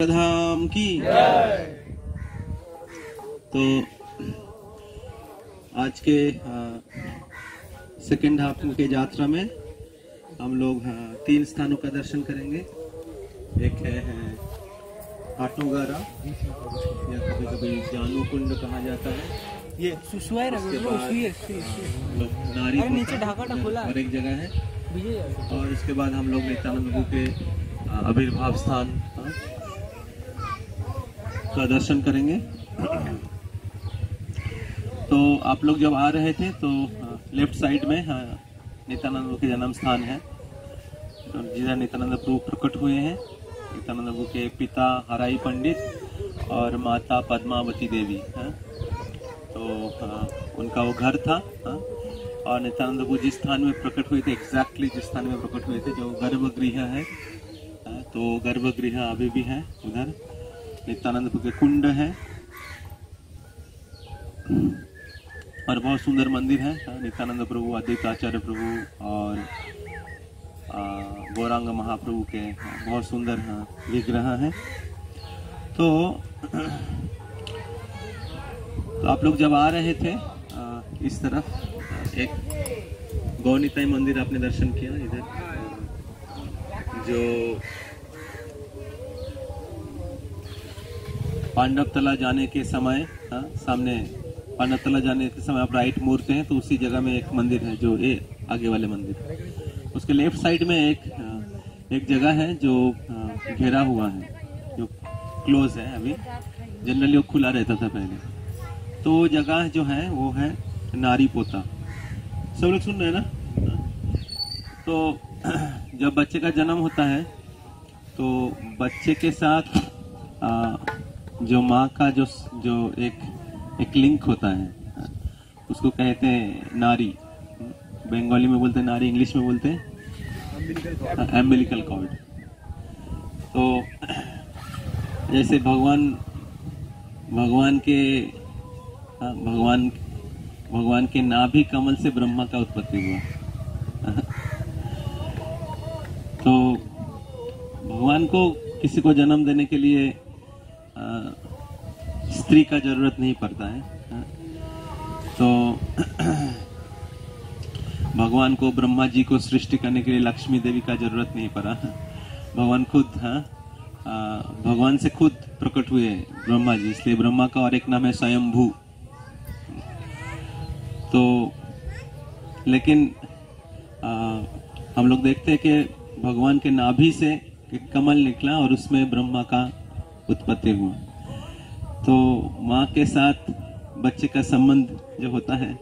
धाम की। तो आज के सेकेंड हाफ के यात्रा में हम लोग 3 स्थानों का दर्शन करेंगे। एक है हाटोगारा, या कभी कभी जानू कुंड कहा जाता है। ये सुसुआ है ना, नारी नीचे ढाका खुला और एक जगह है, और इसके बाद हम लोग नित्यानंद प्रभु के आविर्भाव स्थान का दर्शन करेंगे। तो आप लोग जब आ रहे थे तो लेफ्ट साइड में नित्यानंद प्रभु के जन्म स्थान है, जिधर नित्यानंद प्रभु प्रकट हुए हैं। नित्यानंद प्रभु के पिता हराई पंडित और माता पद्मावती देवी है। तो उनका वो घर था, और नित्यानंद प्रभु जिस स्थान में प्रकट हुए थे, एग्जैक्टली जिस स्थान में प्रकट हुए थे, जो गर्भगृह है, तो गर्भगृह अभी भी है उधर। नित्यानंद प्रभु के कुंड है और बहुत सुंदर मंदिर है। नित्यानंद प्रभु, अद्वैताचार्य प्रभु और गौरांग महाप्रभु के बहुत सुंदर विग्रह है। तो आप लोग जब आ रहे थे इस तरफ एक गौनिताई मंदिर आपने दर्शन किया। इधर जो पांडव तला जाने के समय सामने पांडव तला जाने के समय आप राइट मुड़ते हैं तो उसी जगह में एक मंदिर है, जो आगे वाले मंदिर, उसके लेफ्ट साइड में एक जगह है जो घेरा हुआ है, जो क्लोज है अभी। जनरली वो खुला रहता था पहले। तो वो जगह जो है वो है नारी पोता। सब लोग सुन रहे हैं ना? तो जब बच्चे का जन्म होता है तो बच्चे के साथ जो माँ का जो एक लिंक होता है, उसको कहते हैं नारी। बंगाली में बोलते हैं नारी, इंग्लिश में बोलते हैं अम्बिलिकल कॉर्ड। तो जैसे भगवान के नाभि कमल से ब्रह्मा का उत्पत्ति हुआ। तो भगवान को किसी को जन्म देने के लिए स्त्री का जरूरत नहीं पड़ता है। तो भगवान को, ब्रह्मा जी को सृष्टि करने के लिए लक्ष्मी देवी का जरूरत नहीं पड़ा। भगवान खुद भगवान से खुद प्रकट हुए ब्रह्मा जी, इसलिए ब्रह्मा का और एक नाम है स्वयंभू। तो लेकिन हम लोग देखते हैं कि भगवान के नाभि से एक कमल निकला और उसमें ब्रह्मा का उत्पत्ति हुआ। तो माँ के साथ बच्चे का संबंध जो होता है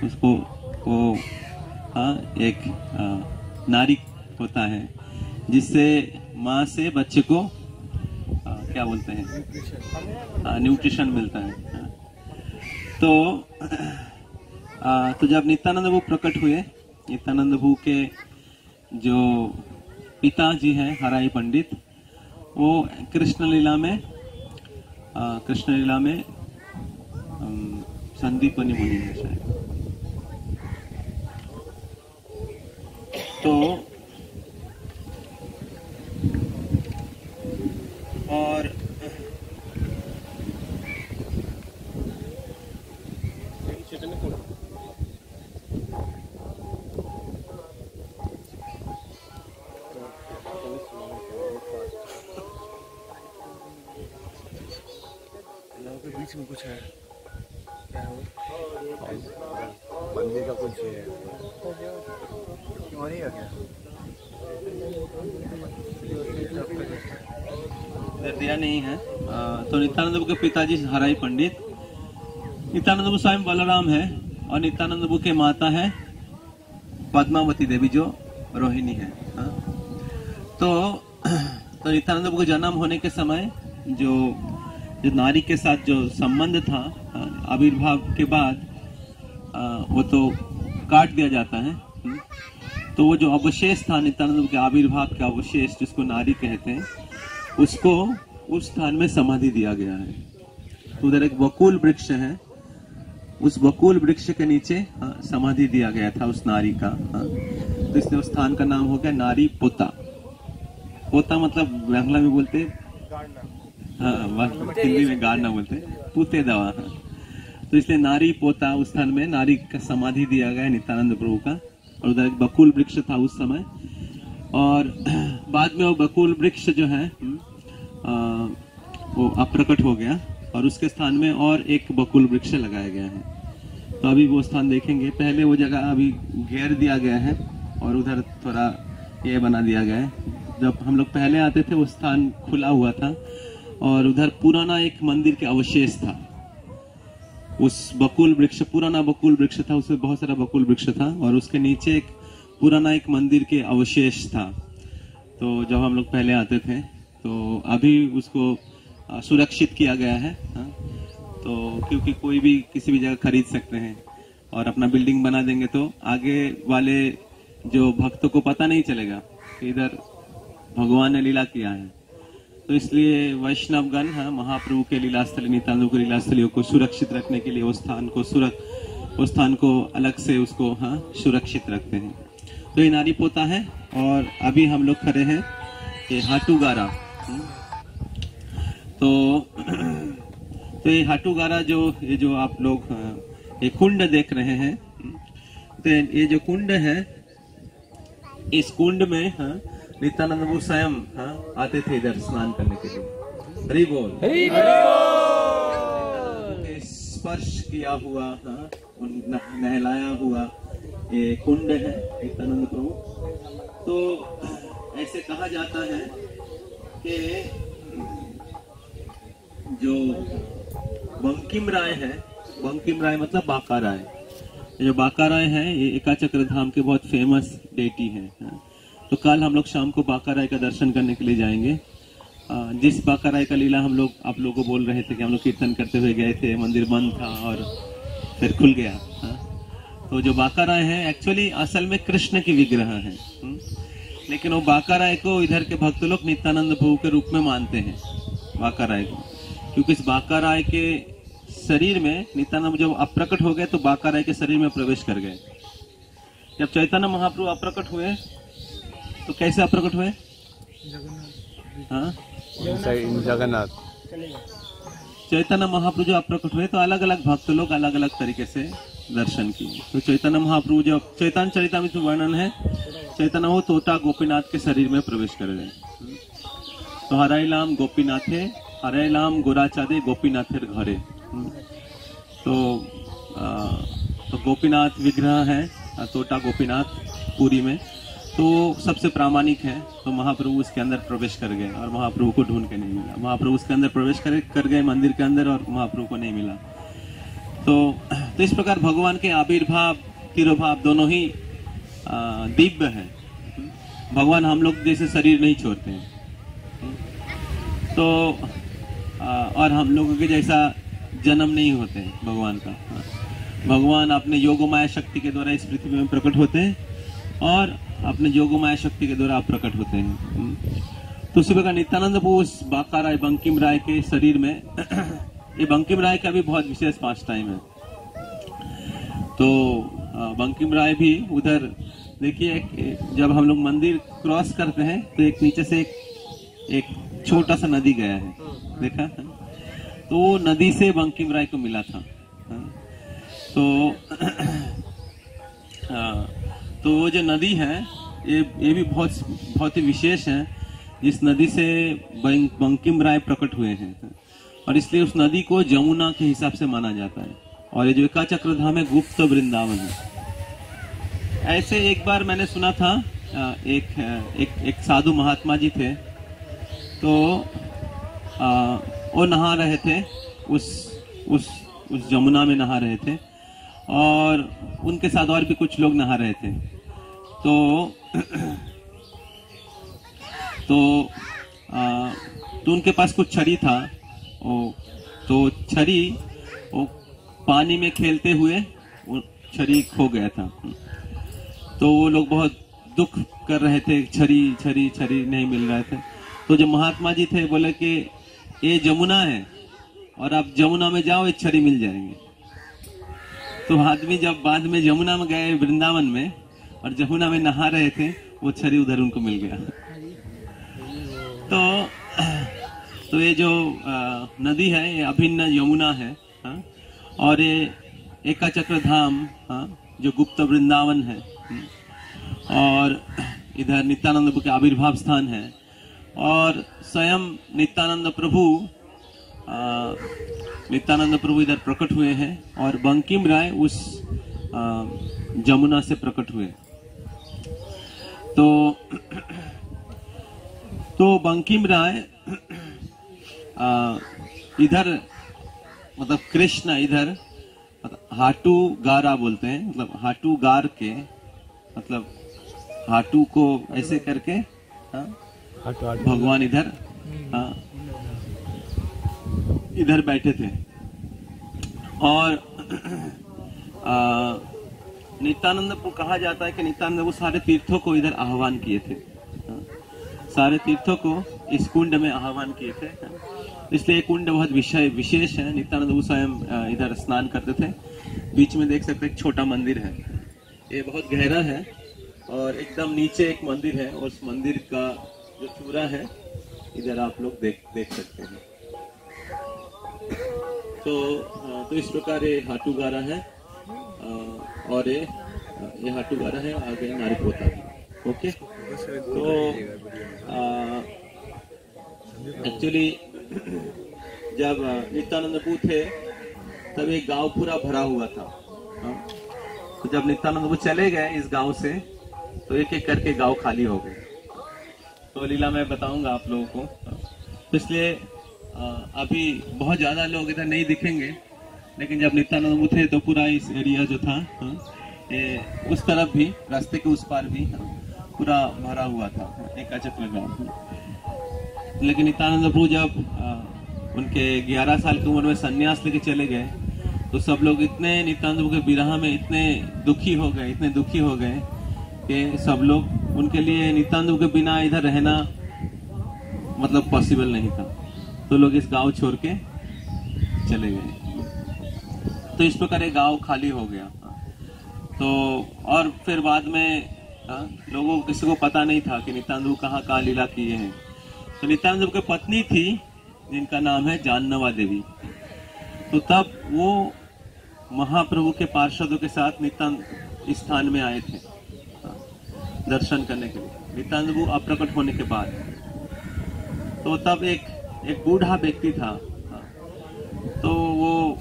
उसको वो एक नारी होता है, जिससे माँ से बच्चे को क्या बोलते हैं, न्यूट्रिशन मिलता है। तो जब नित्यानंद प्रभु प्रकट हुए, नित्यानंद प्रभु के जो पिताजी हैं हराई पंडित, वो कृष्ण लीला में संदीपनी मुनि है शायद। तो और के बीच में कुछ है, क्या है मंदिर का कुछ है, क्यों नहीं है क्या? दिया नहीं है। तो नित्यानंद प्रभु के पिताजी हराई पंडित, नित्यानंद प्रभु स्वयं बलराम है, और नित्यानंद प्रभु के माता है पद्मावती देवी, जो रोहिणी है। तो नित्यानंद प्रभु का जन्म होने के समय जो नारी के साथ जो संबंध था आविर्भाव के बाद, वो तो काट दिया जाता है। तो वो जो अवशेष था नित्यानंद के आविर्भाव का अवशेष, जिसको नारी कहते हैं, उसको उस स्थान में समाधि दिया गया है। तो उधर एक बकुल वृक्ष है, उस बकुल वृक्ष के नीचे समाधि दिया गया था उस नारी का। तो इसलिए उस स्थान का नाम हो गया नारी पोता। पोता मतलब बांग्ला में बोलते हाँ, हिंदी में गाड़ना बोलते हैं, पूते दवा। तो इसलिए नारी पोता उस स्थान में नारी का समाधि दिया गया है नित्यानंद प्रभु का, और उधर एक बकुल वृक्ष था उस समय, और बाद में वो बकुल वृक्ष जो है वो अप्रकट हो गया, और उसके स्थान में और एक बकुल वृक्ष लगाया गया है। तो अभी वो स्थान देखेंगे। पहले वो जगह अभी घेर दिया गया है और उधर थोड़ा ये बना दिया गया है। जब हम लोग पहले आते थे वो स्थान खुला हुआ था, और उधर पुराना एक मंदिर के अवशेष था। उस बकुल वृक्ष, पुराना बकुल वृक्ष था, उसमें बहुत सारा बकुल वृक्ष था, और उसके नीचे एक पुराना एक मंदिर के अवशेष था। तो जब हम लोग पहले आते थे, तो अभी उसको सुरक्षित किया गया है। तो क्योंकि कोई भी किसी भी जगह खरीद सकते हैं और अपना बिल्डिंग बना देंगे, तो आगे वाले जो भक्तों को पता नहीं चलेगा कि इधर भगवान ने लीला किया है। तो इसलिए वैष्णवगण महाप्रभु के लीलास्थल, नित्यानंद के लीलास्थलियों को सुरक्षित रखने के लिए उस स्थान को अलग से उसको सुरक्षित रखते हैं। तो ये नारी पोता है, और अभी हम लोग खड़े हैं ये हाटूगारा। तो ये हाटूगारा ये जो आप लोग ये कुंड देख रहे हैं, तो ये जो कुंड है, इस कुंड में नित्यानंद प्रभु स्वयं आते थे इधर स्नान करने के लिए। हरि बोल, हरि बोल। स्पर्श किया हुआ नहलाया हुआ ये कुंड है नित्यानंद प्रभु। तो ऐसे कहा जाता है कि जो बंकिम राय है, बंकिम राय मतलब बांका राय, जो बांका राय है ये एकाचक्र धाम के बहुत फेमस डेटी हैं। तो कल हम लोग शाम को बांका राय का दर्शन करने के लिए जाएंगे। जिस बांका राय का लीला हम लोग आप लोगों को बोल रहे थे कि हम लोग कीर्तन करते हुए गए थे, मंदिर बंद था और फिर खुल गया। तो जो बांका राय है एक्चुअली असल में कृष्ण की विग्रह है, लेकिन वो बांका राय को इधर के भक्त लोग नित्यानंद प्रभु के रूप में मानते हैं बांका राय को, क्योंकि इस बांका राय के शरीर में नित्यानंद जब अप्रकट हो गए तो बांका राय के शरीर में प्रवेश कर गए। जब चैतन्य महाप्रभु अप्रकट हुए तो कैसे अप्रकट हुए? जगन्नाथ चैतन्य महाप्रभु जो अप्रकट हुए तो अलग अलग भक्त लोग अलग अलग तरीके से दर्शन किए। तो चैतन्य महाप्रभु जब चैतन्य चरितामृत में वर्णन है, चैतन्य वो तोता गोपीनाथ के शरीर में प्रवेश कर गए। तो हराइलाम गोपीनाथे, हराइलाम गोराचादे गोपीनाथेर घरे। तो गोपीनाथ विग्रह है तोता गोपीनाथ पुरी में, तो सबसे प्रामाणिक है। तो महाप्रभु उसके अंदर प्रवेश कर गए और महाप्रभु को ढूंढ के नहीं मिला। महाप्रभु उसके अंदर प्रवेश कर गए मंदिर के अंदर और महाप्रभु को नहीं मिला। तो इस प्रकार भगवान के आविर्भाव तिरोभाव दोनों ही दिव्य है। भगवान हम लोग जैसे शरीर नहीं छोड़ते हैं, तो और हम लोगों के जैसा जन्म नहीं होते हैं भगवान का। भगवान अपने योगमाया शक्ति के द्वारा इस पृथ्वी में प्रकट होते हैं और अपने योगमाया शक्ति के द्वारा प्रकट होते हैं। तो उसी प्रकार नित्यानंद प्रभु उस बांका राय बंकिम राय के शरीर में ये बंकिम राय का भी बहुत विशेष पास टाइम है। तो बंकिम राय भी उधर देखिए, जब हम लोग मंदिर क्रॉस करते हैं तो एक नीचे से एक छोटा सा नदी गया है, देखा? तो नदी से बंकिम राय को मिला था। तो वो जो नदी है ये भी बहुत ही विशेष है, जिस नदी से बंकिम राय प्रकट हुए हैं, और इसलिए उस नदी को जमुना के हिसाब से माना जाता है। और ये जो एकाचक्र धाम है गुप्त वृंदावन है। ऐसे एक बार मैंने सुना था, एक साधु महात्मा जी थे, तो वो नहा रहे थे उस जमुना में नहा रहे थे, और उनके साथ और भी कुछ लोग नहा रहे थे। तो उनके पास कुछ छड़ी था, तो छड़ी वो पानी में खेलते हुए वो छड़ी खो गया था। तो वो लोग बहुत दुख कर रहे थे, छड़ी नहीं मिल रहे थे। तो जो महात्मा जी थे बोले कि ये जमुना है और आप जमुना में जाओ, ये छड़ी मिल जाएंगे। तो आदमी जब बाद में जमुना में गए वृंदावन में और जमुना में नहा रहे थे, वो छड़ी उधर उनको मिल गया। तो ये जो नदी है ये अभिन्न यमुना है, हाँ? और ये एका चक्र धाम, हाँ? जो गुप्त वृंदावन है, और इधर नित्यानंद प्रभु के आविर्भाव स्थान है, और स्वयं नित्यानंद प्रभु इधर प्रकट हुए हैं, और बंकिम राय उस जमुना से प्रकट हुए। तो बंकिम राय इधर मतलब कृष्ण इधर हाटू गारा बोलते हैं, मतलब हाटू गार के, मतलब हाटू को ऐसे करके, हाँ? भगवान इधर, हाँ, इधर बैठे थे। और नित्यानंद को कहा जाता है कि नित्यानंद वो सारे तीर्थों को इधर आह्वान किए थे, हाँ? सारे तीर्थों को इस कुंड में आह्वान किए थे, हाँ? इसलिए ये कुंड बहुत विशेष है। नित्यानंद वो स्वयं इधर स्नान करते थे। बीच में देख सकते हैं एक छोटा मंदिर है, ये बहुत गहरा है, और एकदम नीचे एक मंदिर है, और उस मंदिर का जो चूरा है इधर आप लोग देख सकते हैं। तो इस प्रकार ये हाटू गारा है, और ये हाटू गारा है, आगे नारीपोता है। ओके, तो एक्चुअली जब नित्यानंद प्रभु थे तब एक गांव पूरा भरा हुआ था, हाँ? तो जब नित्यानंद प्रभु चले गए इस गांव से, तो एक एक करके गांव खाली हो गए। तो लीला मैं बताऊंगा आप लोगों को, तो इसलिए अभी बहुत ज्यादा लोग इधर नहीं दिखेंगे, लेकिन जब नित्यानंद प्रभु थे तो पूरा इस एरिया जो था, हाँ? उस तरफ भी, रास्ते के उस पार भी, हाँ? पूरा भरा हुआ था, एक चक्र गांव। लेकिन नित्यानंद प्रभु जब उनके 11 साल की उम्र में सन्यास लेके चले गए, तो सब लोग इतने नित्यानंद प्रभु के विरह में इतने दुखी हो गए कि सब लोग, उनके लिए नित्यानंद प्रभु के बिना इधर रहना मतलब पॉसिबल नहीं था। तो लोग इस गांव छोड़ के चले गए। तो इस प्रकार ये गांव खाली हो गया। तो और फिर बाद में लोगों को, किसी को पता नहीं था कि नित्यानंद प्रभु कहाँ लीला किए हैं। तो नित्यानंद प्रभु की पत्नी थी जिनका नाम है जाननवा देवी। तो तब वो महाप्रभु के पार्षदों के साथ नित्यानंद स्थान में आए थे दर्शन करने के लिए, नित्यानंद प्रभु अप्रकट होने के बाद। तो तब एक बूढ़ा व्यक्ति था, तो वो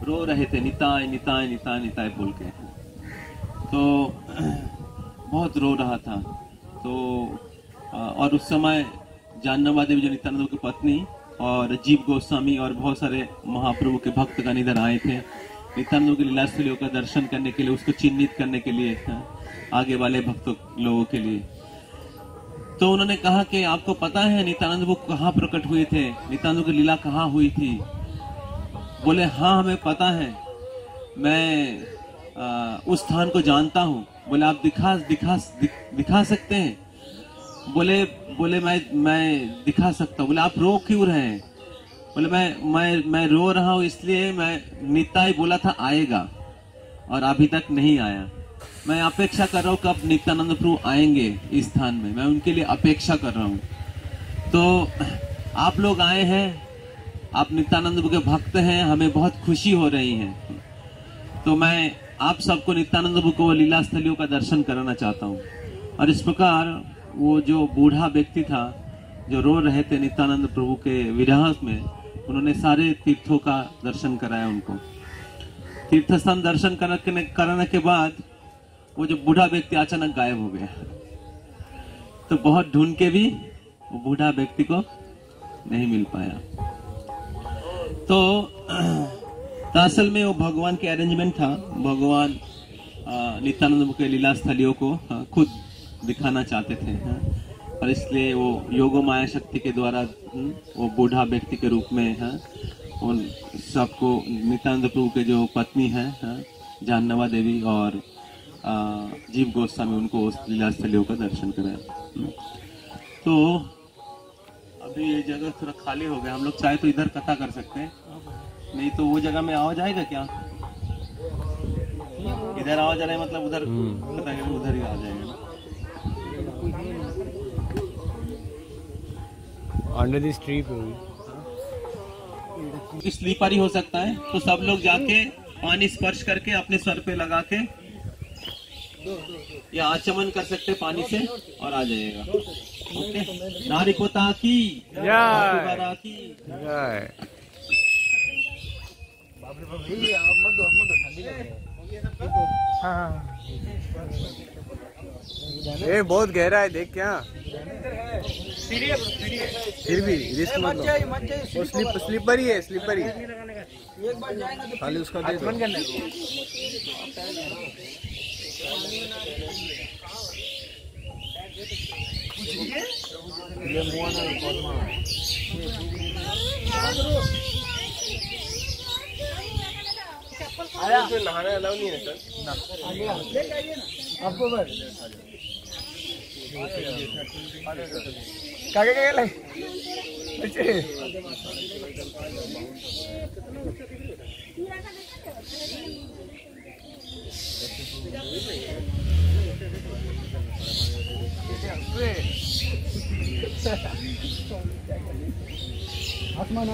रो रहे थे, निताय निताय निताय निताय बोल के। तो बहुत रो रहा था। तो और उस समय जाननवा देवी जो नित्यानंद की पत्नी और जीव गोस्वामी और बहुत सारे महाप्रभु के भक्तगण इधर आए थे नित्यानंद की लीला स्थलियों का दर्शन करने के लिए, उसको चिन्हित करने के लिए, आगे वाले भक्त लोगों के लिए। तो उन्होंने कहा कि आपको पता है नित्यानंद प्रभु कहाँ प्रकट हुए थे, नित्यानंद की लीला कहाँ हुई थी? बोले हाँ हमें पता है, मैं उस स्थान को जानता हूँ। बोले आप दिखा सकते हैं? बोले मैं दिखा सकता हूँ। बोले आप रो क्यों रहे हैं? बोले मैं रो रहा हूँ इसलिए, मैं नित्याय बोला था आएगा और अभी तक नहीं आया। मैं अपेक्षा कर रहा हूँ कब नित्यानंद प्रभु आएंगे इस स्थान में, मैं उनके लिए अपेक्षा कर रहा हूँ। तो आप लोग आए हैं, आप नित्यानंद प्रभु के भक्त हैं, हमें बहुत खुशी हो रही है। तो मैं आप सबको नित्यानंद प्रभु को लीला स्थलियों का दर्शन कराना चाहता हूँ। और इस प्रकार वो जो बूढ़ा व्यक्ति था जो रो रहे थे नित्यानंद प्रभु के विरह में, उन्होंने सारे तीर्थों का दर्शन कराया उनको। तीर्थ स्थान दर्शन कराने के बाद वो जो बूढ़ा व्यक्ति अचानक गायब हो गया। तो बहुत ढूंढ के भी वो बूढ़ा व्यक्ति को नहीं मिल पाया। तो असल में वो भगवान के अरेंजमेंट था। भगवान नित्यानंद के लीला स्थलियों को खुद दिखाना चाहते थे, और इसलिए वो योगो माया शक्ति के द्वारा वो बूढ़ा व्यक्ति के रूप में उन सबको, नित्यानंद प्रभु के जो पत्नी है जाननवा देवी और जीव गोस्वामी, उनको उस लीला स्थलियों का दर्शन कराया। तो अभी ये जगह थोड़ा खाली हो गया, हम लोग चाहे तो इधर कथा कर सकते हैं, नहीं तो वो जगह में आवाज आएगा क्या? इधर आवाज आ रहा है मतलब उधर कथा करें, उधर ही आ जाएगा ना। अंडर दिस ट्री पे स्लीपर ही हो सकता है, तो सब लोग जाके पानी स्पर्श करके अपने सर पे लगा के या आचमन कर सकते पानी से और आ जाएगा। ओके, नारिकोता की जय की जय। ये बहुत गहरा है, देख क्या फिर भी रिस्क मत लो। स्लीपर ही है, स्लीपर ही खाली उसका दे दो। नहाना अलाउ नहीं है सर आपको। आसमान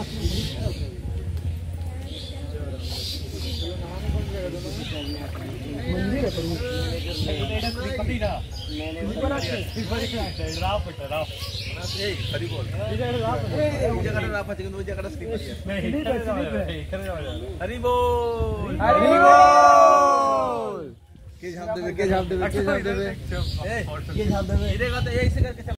मंदिर है हरी बोल के झाप देवे